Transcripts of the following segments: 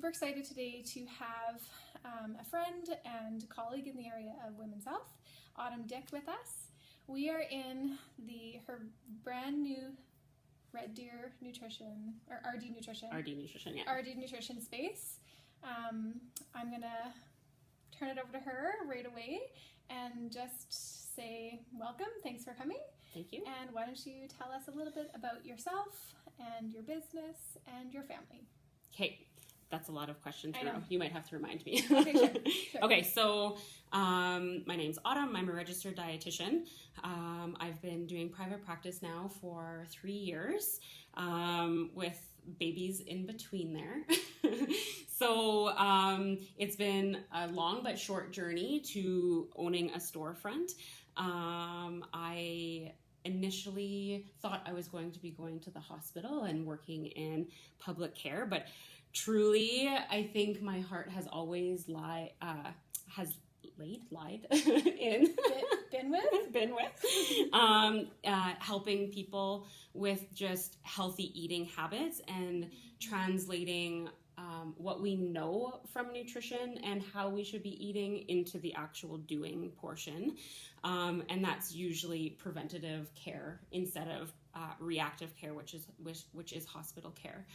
super excited today to have a friend and colleague in the area of women's health, Dyck, with us. We are in her brand new Red Deer Nutrition, or RD Nutrition. RD Nutrition, yeah. RD Nutrition space. I'm going to turn it over to her right away and just say welcome. Thanks for coming. Thank you. And why don't you tell us a little bit about yourself and your business and your family? Okay, that's a lot of questions. I know. You might have to remind me. Okay, sure. Okay, so my name's Autumn. I'm a registered dietitian. I've been doing private practice now for 3 years, with babies in between there. So it's been a long but short journey to owning a storefront. I initially thought I was going to be going to the hospital and working in public care, but truly, I think my heart has always lied in been with helping people with just healthy eating habits and translating what we know from nutrition and how we should be eating into the actual doing portion. And that's usually preventative care instead of reactive care, which is hospital care.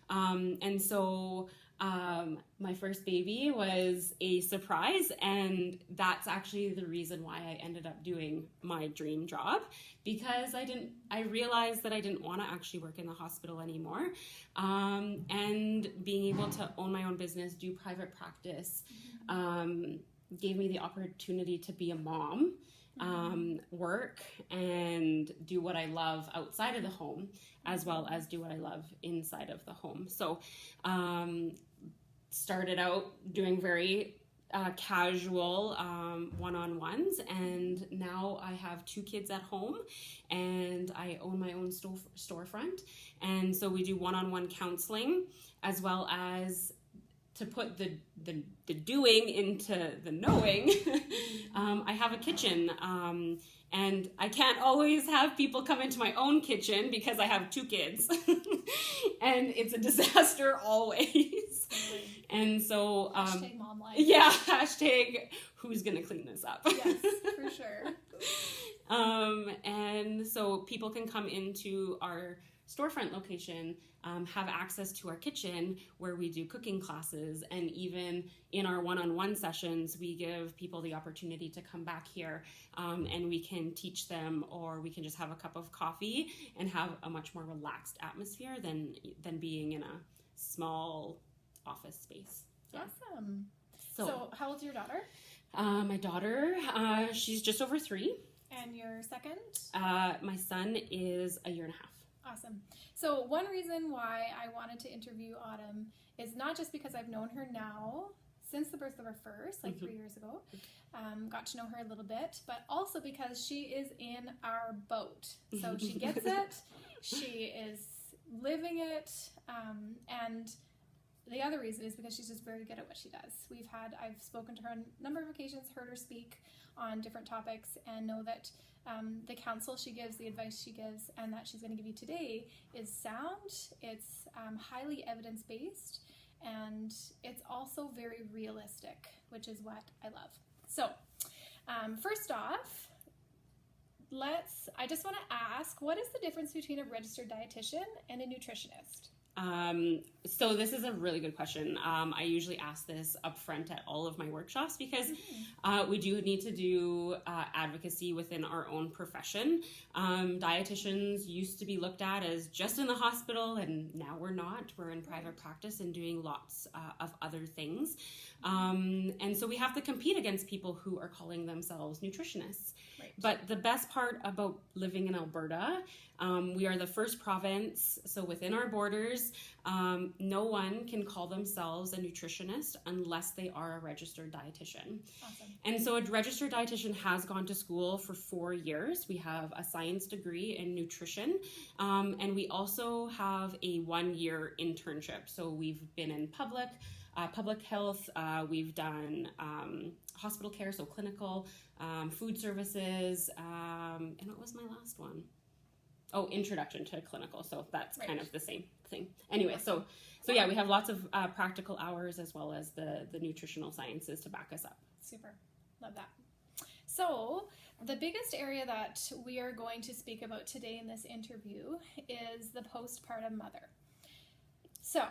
And so my first baby was a surprise, and that's actually the reason why I ended up doing my dream job, because I realized that I didn't want to actually work in the hospital anymore. And being able to own my own business, do private practice, gave me the opportunity to be a mom, work and do what I love outside of the home, as well as do what I love inside of the home. So started out doing very casual one-on-ones, and now I have 2 kids at home and I own my own storefront. And so we do one-on-one counseling, as well as to put the doing into the knowing. I have a kitchen, and I can't always have people come into my own kitchen because I have 2 kids, and it's a disaster always. And so, hashtag mom life. Yeah, hashtag who's gonna clean this up? Yes, for sure. And so people can come into our storefront location, have access to our kitchen where we do cooking classes, and even in our one-on-one sessions, we give people the opportunity to come back here, and we can teach them, or we can just have a cup of coffee and have a much more relaxed atmosphere than being in a small office space. Yeah. Awesome. So how old's your daughter? My daughter, she's just over 3. And your second? My son is a year and a half. Awesome. So one reason why I wanted to interview Autumn is not just because I've known her now since the birth of her first, like 3 years ago, got to know her a little bit, but also because she is in our boat. So she gets it, she is living it, and the other reason is because she's just very good at what she does. I've spoken to her on a number of occasions, heard her speak on different topics, and know that the counsel she gives, the advice she gives, and that she's going to give you today is sound, it's highly evidence-based, and it's also very realistic, which is what I love. So, first off, I just want to ask, what is the difference between a registered dietitian and a nutritionist? So this is a really good question. I usually ask this up front at all of my workshops because we do need to do advocacy within our own profession. Dietitians used to be looked at as just in the hospital, and now we're not. We're in private practice and doing lots of other things. And so we have to compete against people who are calling themselves nutritionists. Right. But the best part about living in Alberta, we are the first province, so within our borders, no one can call themselves a nutritionist unless they are a registered dietitian. Awesome. And so a registered dietitian has gone to school for 4 years. We have a science degree in nutrition, and we also have a 1-year internship. So we've been in public health, we've done hospital care, so clinical, food services, and what was my last one? Introduction to Clinical. So that's Right. kind of the same thing. Anyway, so yeah, we have lots of practical hours as well as the nutritional sciences to back us up. Super. Love that. So the biggest area that we are going to speak about today in this interview is the postpartum mother. So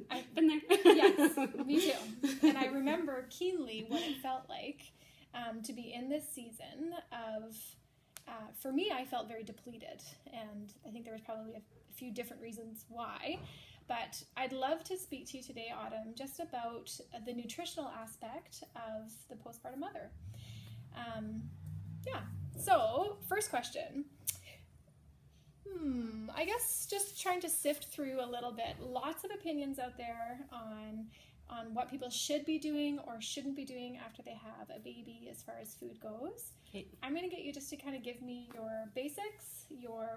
I've been there. Yes, me too. And I remember keenly what it felt like to be in this season of, for me, I felt very depleted. And I think there was probably a few different reasons why. But I'd love to speak to you today, Autumn, just about the nutritional aspect of the postpartum mother. So first question. I guess just trying to sift through a little bit. Lots of opinions out there on what people should be doing or shouldn't be doing after they have a baby as far as food goes. Okay. I'm going to get you just to kind of give me your basics,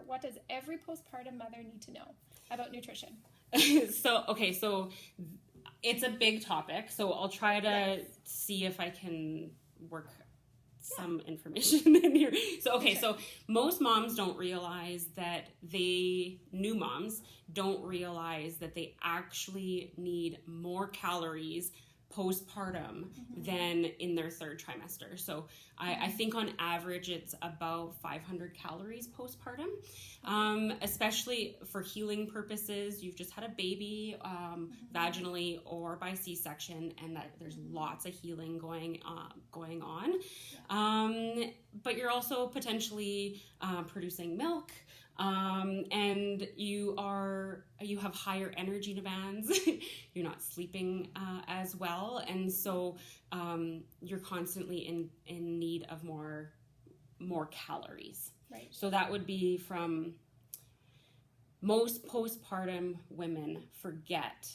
what does every postpartum mother need to know about nutrition? So it's a big topic. So I'll try to see if I can work some information in here. So most moms don't realize that new moms don't realize that they actually need more calories postpartum than in their third trimester. So I think on average it's about 500 calories postpartum, especially for healing purposes. You've just had a baby vaginally or by C-section, and that there's lots of healing going on. But you're also potentially producing milk. And you have higher energy demands. You're not sleeping as well, and so you're constantly in need of more calories. Right. So that would be from most postpartum women forget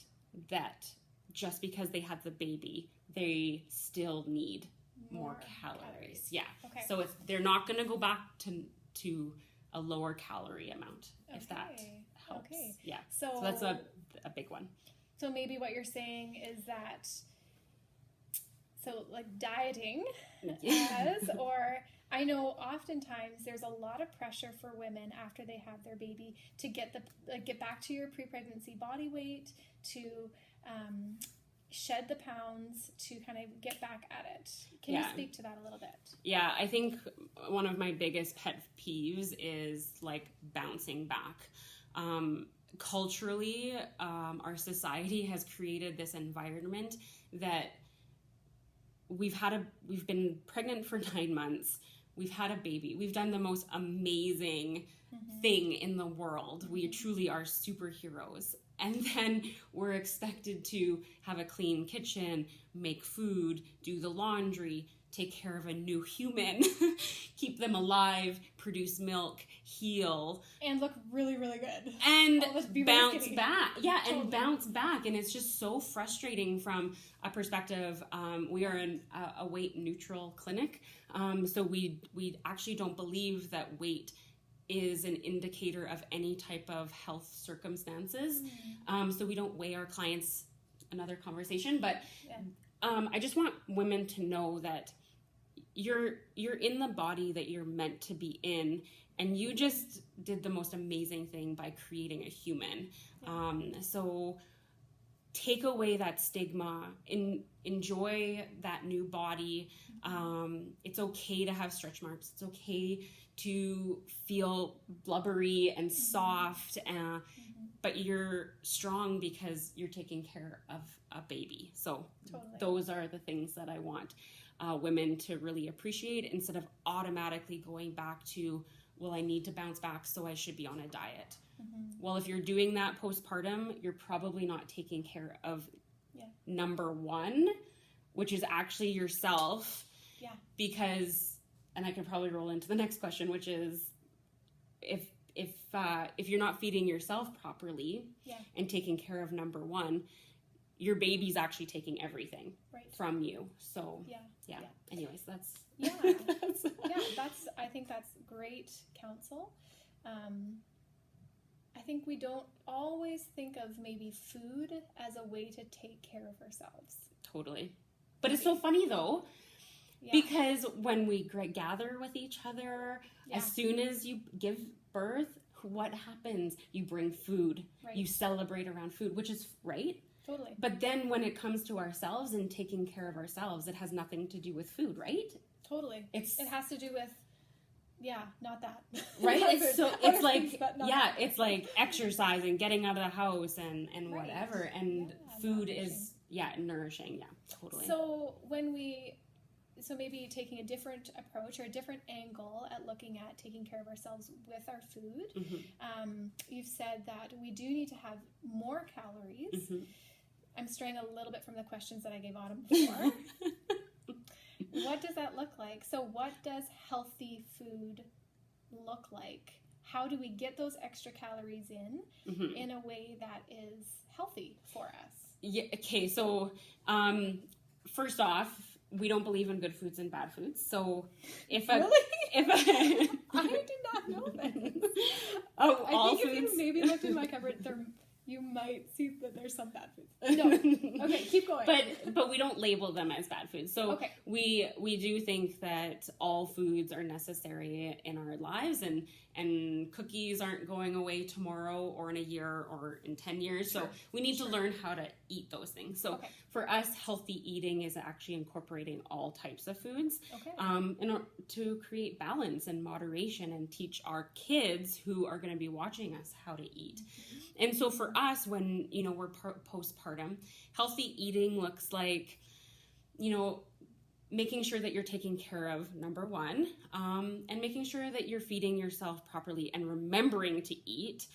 that just because they had the baby, they still need more calories. Yeah. Okay. So they're not going to go back to a lower calorie amount, if that helps. Okay. Yeah. So that's a big one. So maybe what you're saying is that, like dieting or I know oftentimes there's a lot of pressure for women after they have their baby to get back to your pre-pregnancy body weight, to shed the pounds, to kind of get back at it. Can you speak to that a little bit? Yeah, I think one of my biggest pet peeves is like bouncing back. Culturally, our society has created this environment that we've been pregnant for 9 months. We've had a baby. We've done the most amazing thing in the world. We truly are superheroes. And then we're expected to have a clean kitchen, make food, do the laundry, take care of a new human, keep them alive, produce milk, heal. And look really, really good. And bounce back. Yeah, totally. And bounce back. And it's just so frustrating from a perspective. We are in a weight neutral clinic. So we actually don't believe that weight is an indicator of any type of health circumstances. So we don't weigh our clients, another conversation, but I just want women to know that you're in the body that you're meant to be in, and you just did the most amazing thing by creating a human. So take away that stigma, enjoy that new body. It's okay to have stretch marks. It's okay to feel blubbery and soft, but you're strong because you're taking care of a baby. So those are the things that I want women to really appreciate, instead of automatically going back to, well, I need to bounce back, so I should be on a diet. Well, if you're doing that postpartum, you're probably not taking care of number one, which is actually yourself. Yeah. Because, and I can probably roll into the next question, which is, if you're not feeding yourself properly and taking care of number one, your baby's actually taking everything from you. So anyways, that's I think that's great counsel. I think we don't always think of maybe food as a way to take care of ourselves. Totally. But it's so funny though, because when we gather with each other, as soon as you give birth, what happens? You bring food, you celebrate around food, which is right. Totally. But then when it comes to ourselves and taking care of ourselves, it has nothing to do with food, right? Totally. It has to do with, not that. Right? It's like exercise and getting out of the house and whatever. And food is, nourishing. Yeah, totally. So maybe taking a different approach or a different angle at looking at taking care of ourselves with our food. Mm-hmm. You've said that we do need to have more calories. Mm-hmm. I'm straying a little bit from the questions that I gave Autumn before. What does that look like? So what does healthy food look like? How do we get those extra calories in a way that is healthy for us? Yeah. Okay. So, first off, we don't believe in good foods and bad foods. So I did not know this. All foods. If you maybe looked in my cupboard, you might see that there's some bad foods. No. Okay, keep going. But we don't label them as bad foods. So we do think that all foods are necessary in our lives, and cookies aren't going away tomorrow or in a year or in 10 years. So we need to learn how to eat those things. So for us, healthy eating is actually incorporating all types of foods in order to create balance and moderation and teach our kids who are going to be watching us how to eat. And so for us, when, we're postpartum, healthy eating looks like, making sure that you're taking care of, number one, and making sure that you're feeding yourself properly and remembering to eat.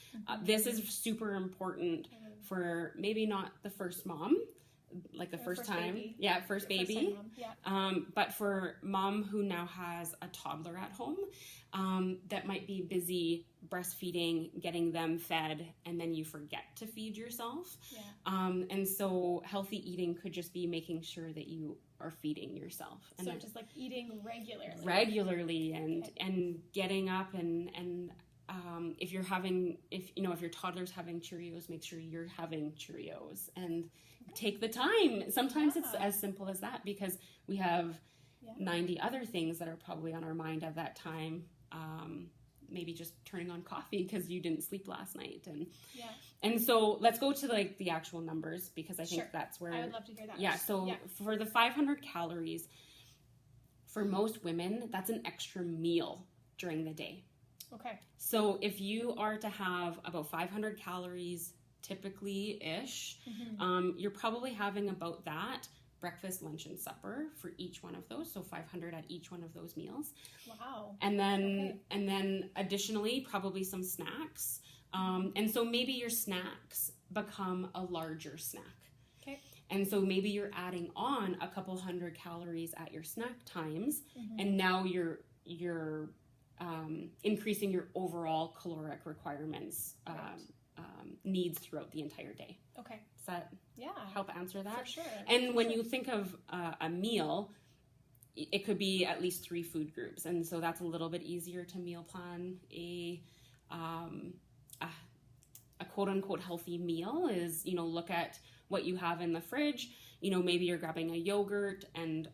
This is super important for maybe not the first mom, like the first time. Baby. Yeah, first baby. Yeah. But for mom who now has a toddler at home, that might be busy breastfeeding, getting them fed, and then you forget to feed yourself. Yeah. And so healthy eating could just be making sure that you are feeding yourself. And so just like eating regularly. Regularly and getting up and if your toddler's having Cheerios, make sure you're having Cheerios and take the time. Sometimes it's as simple as that, because we have 90 other things that are probably on our mind at that time. Maybe just turning on coffee because you didn't sleep last night. And so let's go to like the actual numbers, because I think that's where I would love to hear that. Yeah. So for the 500 calories, for most women, that's an extra meal during the day. Okay. So if you are to have about 500 calories typically-ish, you're probably having about that breakfast, lunch, and supper for each one of those. So 500 at each one of those meals. Wow. And then additionally, probably some snacks. And so maybe your snacks become a larger snack. Okay. And so maybe you're adding on a couple hundred calories at your snack times, and now you're increasing your overall caloric requirements, needs throughout the entire day. Okay. Does that help answer that? For sure. And when you think of a meal, it could be at least 3 food groups. And so that's a little bit easier to meal plan. A quote-unquote healthy meal is, look at what you have in the fridge. Maybe you're grabbing a yogurt and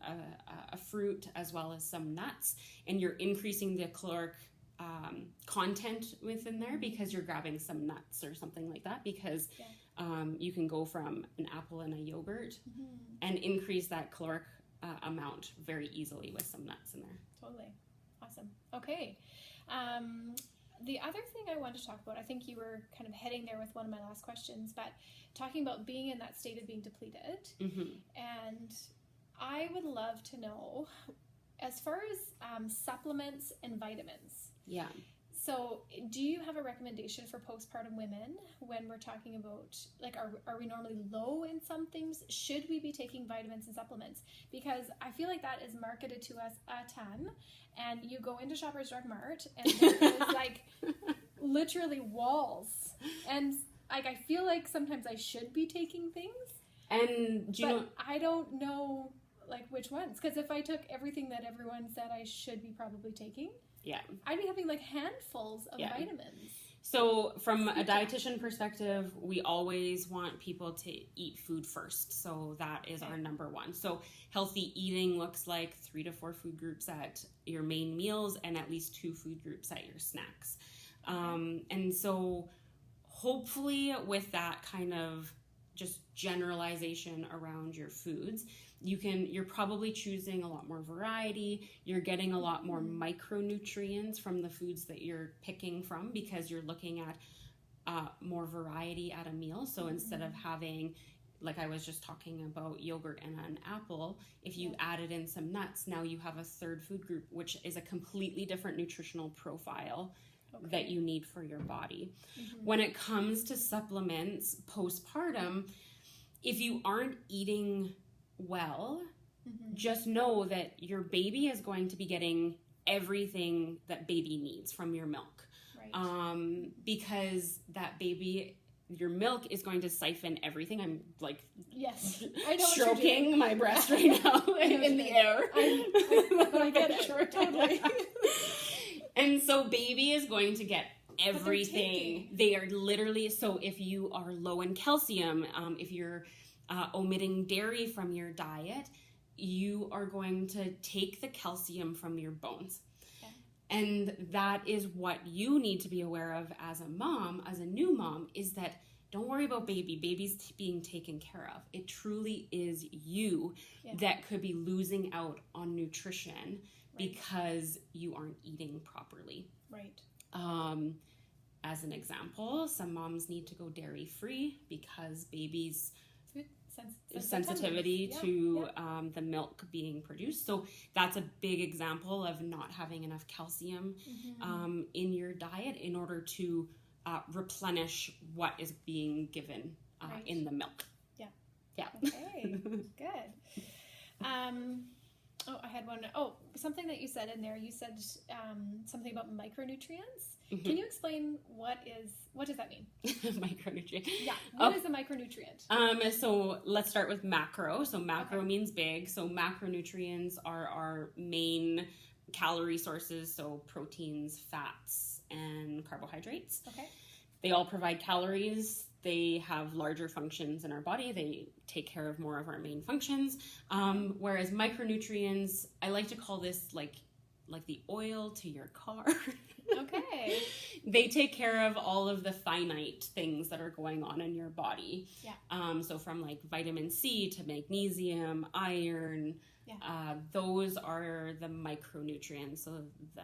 a fruit as well as some nuts, and you're increasing the caloric content within there because you're grabbing some nuts or something like that, because you can go from an apple and a yogurt and increase that caloric amount very easily with some nuts in there. Totally. Awesome. Okay. The other thing I wanted to talk about, I think you were kind of heading there with one of my last questions, but talking about being in that state of being depleted. And I would love to know, as far as supplements and vitamins. Yeah. So do you have a recommendation for postpartum women when we're talking about, like, are we normally low in some things? Should we be taking vitamins and supplements? Because I feel like that is marketed to us a ton, and you go into Shoppers Drug Mart and there is like literally walls, and like I feel like sometimes I should be taking things, and I don't know like which ones, because if I took everything that everyone said I should be probably taking, I'd be having like handfuls of vitamins. So from a dietitian perspective, we always want people to eat food first. So that is our number one. So healthy eating looks like 3 to 4 food groups at your main meals and at least 2 food groups at your snacks. And so hopefully with that kind of just generalization around your foods, you're probably choosing a lot more variety. You're getting a lot more micronutrients from the foods that you're picking from, because you're looking at more variety at a meal. So instead of having, like I was just talking about, yogurt and an apple, if you added in some nuts, now you have a third food group, which is a completely different nutritional profile that you need for your body. When it comes to supplements postpartum, if you aren't eating well, just know that your baby is going to be getting everything that baby needs from your milk. Right. Because that baby, your milk is going to siphon everything. I'm like, yes, I know stroking my breast right now in the air. I get it, totally. And so baby is going to get everything. They are literally, so if you are low in calcium, if you're omitting dairy from your diet, you are going to take the calcium from your bones. Okay. And that is what you need to be aware of as a mom, as a new mom, is that don't worry about baby. Baby's being taken care of. It truly is you that could be losing out on nutrition because you aren't eating properly. Right. As an example, some moms need to go dairy-free because babies' sensitivity to the milk being produced. So that's a big example of not having enough calcium in your diet in order to replenish what is being given in the milk. Yeah. Okay, good. I had one. Something that you said in there. You said something about micronutrients. Can you explain what does that mean? Micronutrient. Yeah. What is a micronutrient? So let's start with macro. So macro means big. So macronutrients are our main calorie sources. So proteins, fats, and carbohydrates. Okay. They all provide calories. They have larger functions in our body. They take care of more of our main functions. Whereas micronutrients, I like to call this like the oil to your car. Okay. They take care of all of the finite things that are going on in your body. Yeah. So from like vitamin C to magnesium, iron, those are the micronutrients, so the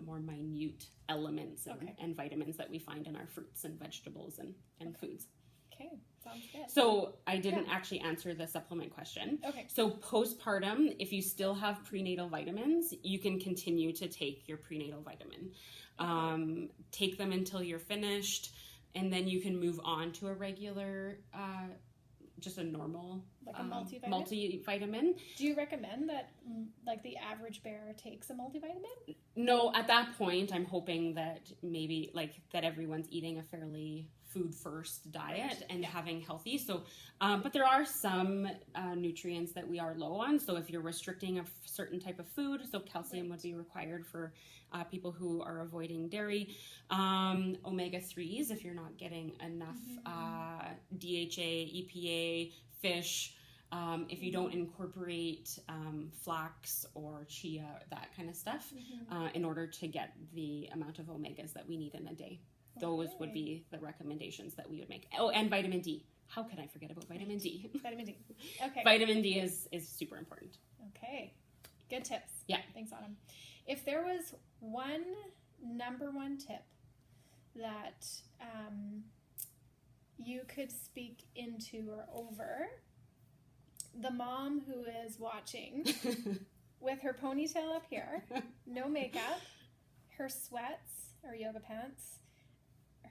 more minute elements and vitamins that we find in our fruits and vegetables and foods. Okay, sounds good. So I didn't actually answer the supplement question. Okay. So postpartum, if you still have prenatal vitamins, you can continue to take your prenatal vitamin. Take them until you're finished, and then you can move on to a regular just a normal like a multivitamin. Do you recommend that like the average bear takes a multivitamin? No, at that point I'm hoping that maybe like that everyone's eating a fairly food first diet and having healthy. So but there are some nutrients that we are low on. So if you're restricting a certain type of food, so calcium would be required for people who are avoiding dairy. Omega-3s, if you're not getting enough DHA, EPA, fish, if you don't incorporate flax or chia, that kind of stuff, in order to get the amount of omegas that we need in a day. Those would be the recommendations that we would make. Oh, and vitamin D. How could I forget about vitamin D? Vitamin D. Okay. Vitamin D is super important. Okay. Good tips. Yeah. Thanks, Autumn. If there was one number one tip that you could speak into or over the mom who is watching with her ponytail up here, no makeup, her sweats or yoga pants,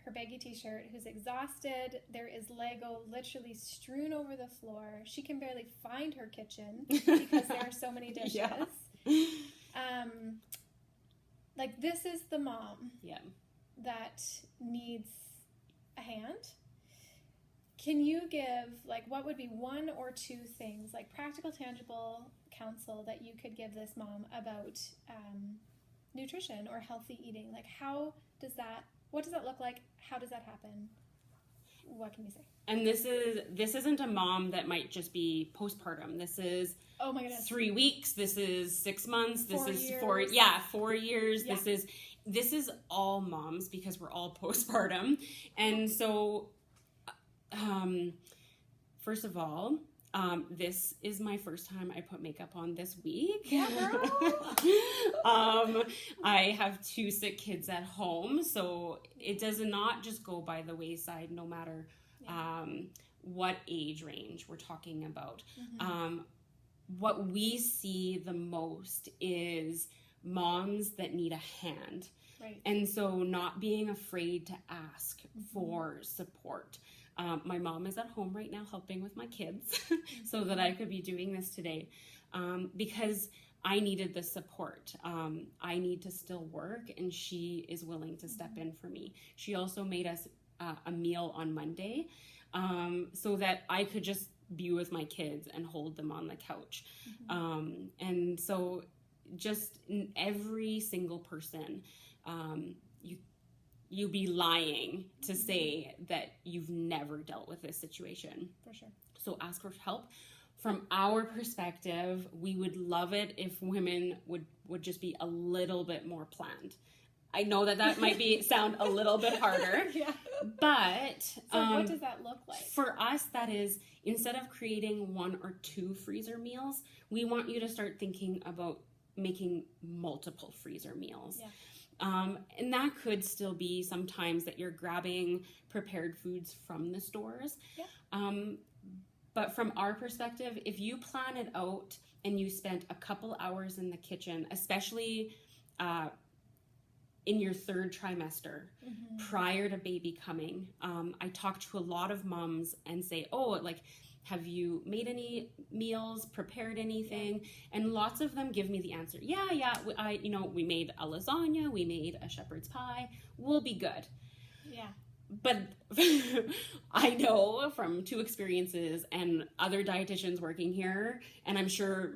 her baggy t-shirt, who's exhausted, there is Lego literally strewn over the floor, she can barely find her kitchen because there are so many dishes. Yeah. Like this is the mom that needs a hand. Can you give, like, what would be one or two things, like practical, tangible counsel that you could give this mom about nutrition or healthy eating? Like, what does that look like? How does that happen? What can you say? And this isn't a mom that might just be postpartum. This is Oh my goodness. 3 weeks. This is 6 months. This 4 is years. 4 years. Yeah. This is all moms because we're all postpartum. And so, first of all, this is my first time I put makeup on this week. Yeah, girl. I have 2 sick kids at home, so it does not just go by the wayside, no matter what age range we're talking about. What we see the most is moms that need a hand. Right. And so not being afraid to ask for support. My mom is at home right now helping with my kids so that I could be doing this today because I needed the support. I need to still work, and she is willing to step in for me. She also made us a meal on Monday so that I could just be with my kids and hold them on the couch. And so just every single person, you'd be lying to say that you've never dealt with this situation. For sure. So ask for help. From our perspective, we would love it if women would just be a little bit more planned. I know that might sound a little bit harder, but so what does that look like? For us, that is, instead of creating 1 or 2 freezer meals, we want you to start thinking about making multiple freezer meals. Yeah. And that could still be sometimes that you're grabbing prepared foods from the stores. Yeah. But from our perspective, if you plan it out and you spent a couple hours in the kitchen, especially in your 3rd trimester, prior to baby coming, I talk to a lot of moms and say, have you made any meals, prepared anything? And lots of them give me the answer. We made a lasagna, we made a shepherd's pie, we'll be good. Yeah. But I know from 2 experiences and other dietitians working here, and I'm sure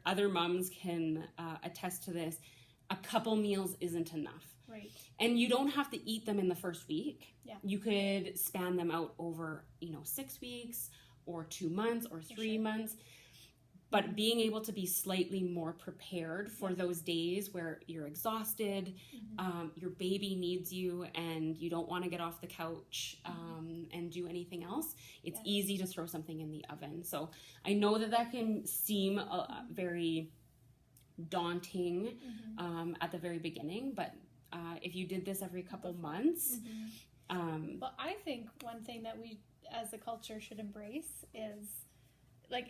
other moms can attest to this, a couple meals isn't enough. Right. And you don't have to eat them in the first week. Yeah. You could span them out over, 6 weeks, or 2 months, or 3 months. But being able to be slightly more prepared for those days where you're exhausted, your baby needs you, and you don't want to get off the couch and do anything else, it's easy to throw something in the oven. So I know that can seem very daunting at the very beginning, but if you did this every couple months... Well, I think one thing that we as a culture should embrace is,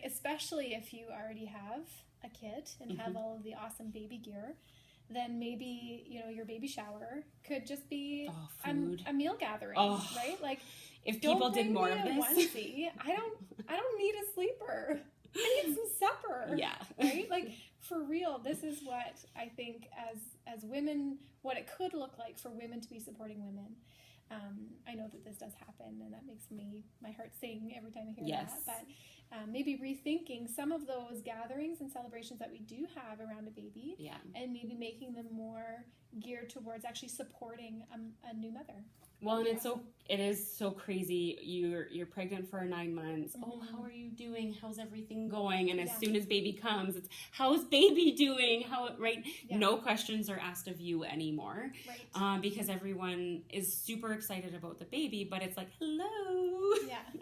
especially if you already have a kid and have all of the awesome baby gear, then maybe, your baby shower could just be a meal gathering, right? If people did more of this. Onesie. I don't need a sleeper. I need some supper. Yeah. Right? For real, this is what I think as women, what it could look like for women to be supporting women. I know that this does happen, and that makes my heart sing every time I hear that. But maybe rethinking some of those gatherings and celebrations that we do have around a baby, and maybe making them more geared towards actually supporting a new mother. Well, and it is so crazy. You're pregnant for 9 months. Oh, how are you doing? How's everything going? And as soon as baby comes, it's how's baby doing? No questions are asked of you anymore, because everyone is super excited about the baby. But it's hello,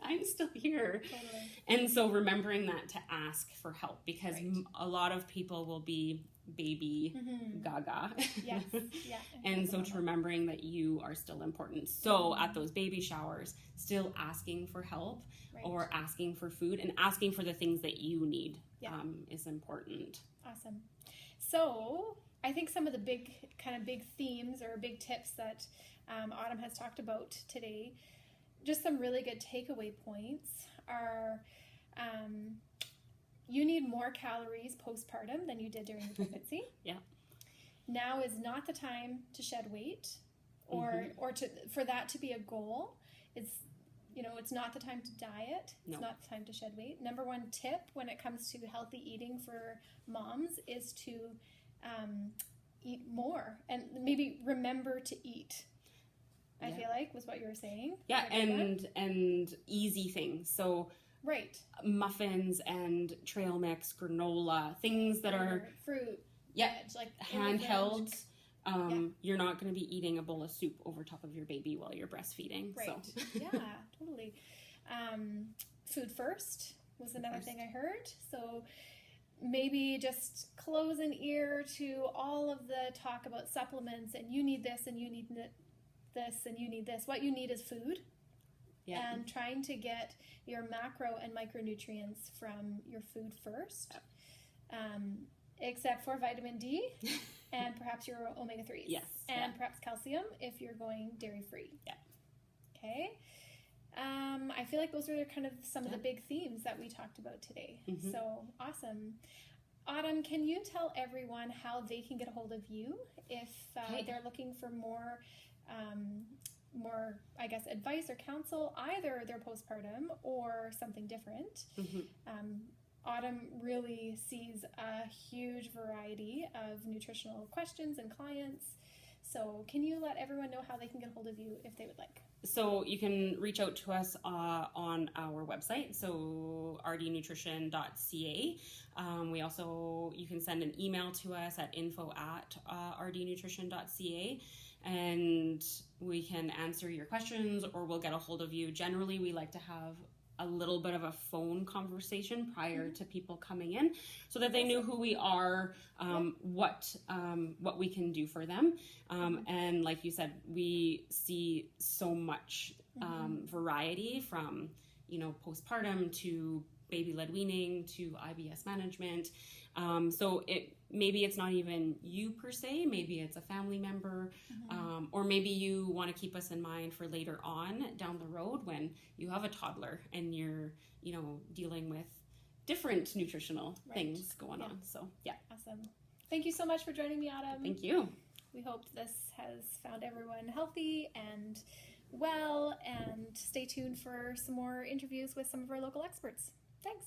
I'm still here. Totally. And so remembering that to ask for help, because a lot of people will be baby gaga. Yes. Yeah. And so to remembering that you are still important. So at those baby showers, still asking for help or asking for food and asking for the things that you need is important. Awesome. So I think some of the big themes or big tips that Autumn has talked about today, just some really good takeaway points are you need more calories postpartum than you did during the pregnancy. Now is not the time to shed weight or for that to be a goal. It's not the time to diet. It's not the time to shed weight. Number 1 tip when it comes to healthy eating for moms is to eat more and maybe remember to eat. I feel like was what you were saying. Yeah, and easy things. So Right. muffins and trail mix, granola, things that are fruit. Yeah, like handheld. You're not going to be eating a bowl of soup over top of your baby while you're breastfeeding. Right. So. Yeah, totally. Food first was another thing I heard. So maybe just close an ear to all of the talk about supplements and you need this and you need this and you need this. What you need is food. Yeah. And trying to get your macro and micronutrients from your food first. Except for vitamin D and perhaps your omega-3s. Yes. And perhaps calcium if you're going dairy-free. Yeah. Okay. I feel like those are kind of some of the big themes that we talked about today. Mm-hmm. So, awesome. Autumn, can you tell everyone how they can get a hold of you if they're looking for more, I guess, advice or counsel, either their postpartum or something different? Mm-hmm. Autumn really sees a huge variety of nutritional questions and clients. So can you let everyone know how they can get a hold of you if they would like? So you can reach out to us on our website, so rdnutrition.ca. You can send an email to us at info@rdnutrition.ca, and we can answer your questions or we'll get a hold of you. Generally, we like to have a little bit of a phone conversation prior to people coming in so that they knew who we are, what we can do for them. And like you said, we see so much variety from, postpartum to baby-led weaning to IBS management. So maybe it's not even you per se, maybe it's a family member, or maybe you want to keep us in mind for later on down the road when you have a toddler and you're, dealing with different nutritional things going on. So, yeah. Awesome. Thank you so much for joining me, Autumn. Thank you. We hope this has found everyone healthy and well, and stay tuned for some more interviews with some of our local experts. Thanks.